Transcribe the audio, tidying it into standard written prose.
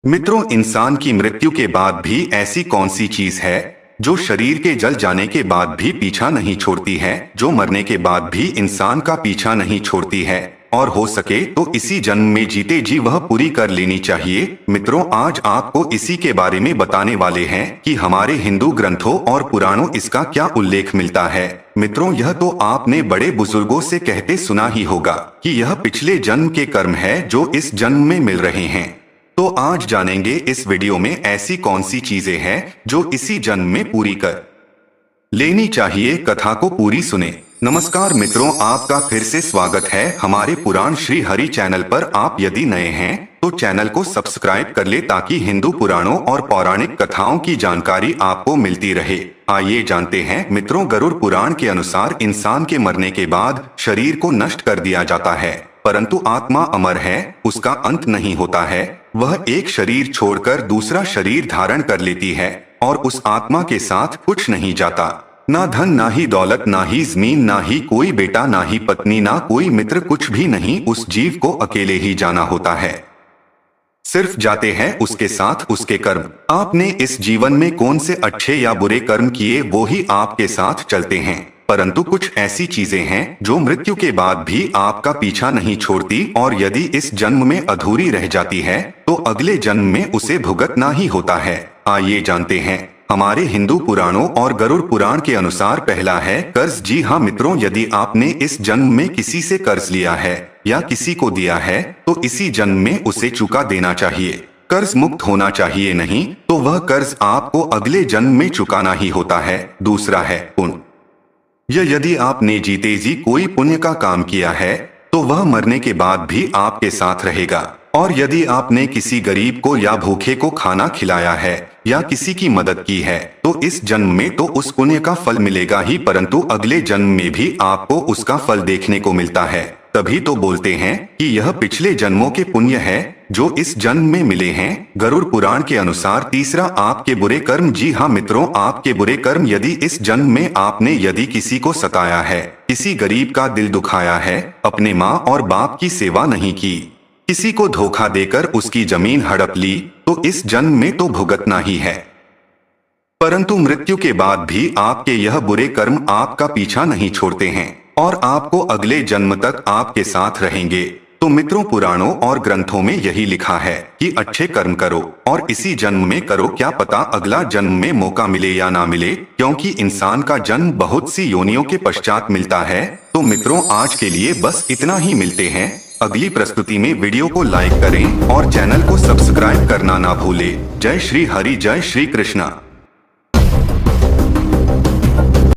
मित्रों, इंसान की मृत्यु के बाद भी ऐसी कौन सी चीज है जो शरीर के जल जाने के बाद भी पीछा नहीं छोड़ती है, जो मरने के बाद भी इंसान का पीछा नहीं छोड़ती है और हो सके तो इसी जन्म में जीते जी वह पूरी कर लेनी चाहिए। मित्रों, आज आपको इसी के बारे में बताने वाले हैं कि हमारे हिंदू ग्रंथों और पुराणों इसका क्या उल्लेख मिलता है। मित्रों, यह तो आपने बड़े बुजुर्गों से कहते सुना ही होगा कि यह पिछले जन्म के कर्म है जो इस जन्म में मिल रहे हैं। तो आज जानेंगे इस वीडियो में ऐसी कौन सी चीजें हैं जो इसी जन्म में पूरी कर लेनी चाहिए। कथा को पूरी सुने। नमस्कार मित्रों, आपका फिर से स्वागत है हमारे पुराण श्री हरि चैनल पर। आप यदि नए हैं तो चैनल को सब्सक्राइब कर ले ताकि हिंदू पुराणों और पौराणिक कथाओं की जानकारी आपको मिलती रहे। आइए जानते हैं मित्रों, गरुड़ पुराण के अनुसार इंसान के मरने के बाद शरीर को नष्ट कर दिया जाता है, परंतु आत्मा अमर है, उसका अंत नहीं होता है। वह एक शरीर छोड़कर दूसरा शरीर धारण कर लेती है और उस आत्मा के साथ कुछ नहीं जाता। ना धन, ना ही दौलत, ना ही जमीन, ना ही कोई बेटा, ना ही पत्नी, ना कोई मित्र, कुछ भी नहीं। उस जीव को अकेले ही जाना होता है। सिर्फ जाते हैं उसके साथ उसके कर्म। आपने इस जीवन में कौन से अच्छे या बुरे कर्म किए वो ही आपके साथ चलते हैं, परंतु कुछ ऐसी चीजें हैं जो मृत्यु के बाद भी आपका पीछा नहीं छोड़ती और यदि इस जन्म में अधूरी रह जाती है तो अगले जन्म में उसे भुगतना ही होता है। आइए जानते हैं हमारे हिंदू पुराणों और गरुड़ पुराण के अनुसार। पहला है कर्ज। जी हाँ मित्रों, यदि आपने इस जन्म में किसी से कर्ज लिया है या किसी को दिया है तो इसी जन्म में उसे चुका देना चाहिए। कर्ज मुक्त होना चाहिए, नहीं तो वह कर्ज आपको अगले जन्म में चुकाना ही होता है। दूसरा है पुण्य। यदि आपने जीते जी कोई पुण्य का काम किया है तो वह मरने के बाद भी आपके साथ रहेगा। और यदि आपने किसी गरीब को या भूखे को खाना खिलाया है या किसी की मदद की है तो इस जन्म में तो उस पुण्य का फल मिलेगा ही, परंतु अगले जन्म में भी आपको उसका फल देखने को मिलता है। तभी तो बोलते हैं कि यह पिछले जन्मों के पुण्य है जो इस जन्म में मिले हैं। गरुड़ पुराण के अनुसार तीसरा, आपके बुरे कर्म। जी हाँ मित्रों, आपके बुरे कर्म। यदि इस जन्म में आपने यदि किसी को सताया है, किसी गरीब का दिल दुखाया है, अपने माँ और बाप की सेवा नहीं की, किसी को धोखा देकर उसकी जमीन हड़प ली, तो इस जन्म में तो भुगतना ही है। परंतु मृत्यु के बाद भी आपके यह बुरे कर्म आपका पीछा नहीं छोड़ते हैं और आपको अगले जन्म तक आपके साथ रहेंगे। तो मित्रों, पुराणों और ग्रंथों में यही लिखा है कि अच्छे कर्म करो और इसी जन्म में करो, क्या पता अगला जन्म में मौका मिले या ना मिले, क्योंकि इंसान का जन्म बहुत सी योनियों के पश्चात मिलता है। तो मित्रों, आज के लिए बस इतना ही। मिलते हैं अगली प्रस्तुति में। वीडियो को लाइक करें और चैनल को सब्सक्राइब करना ना भूले। जय श्री हरि, जय श्री कृष्णा।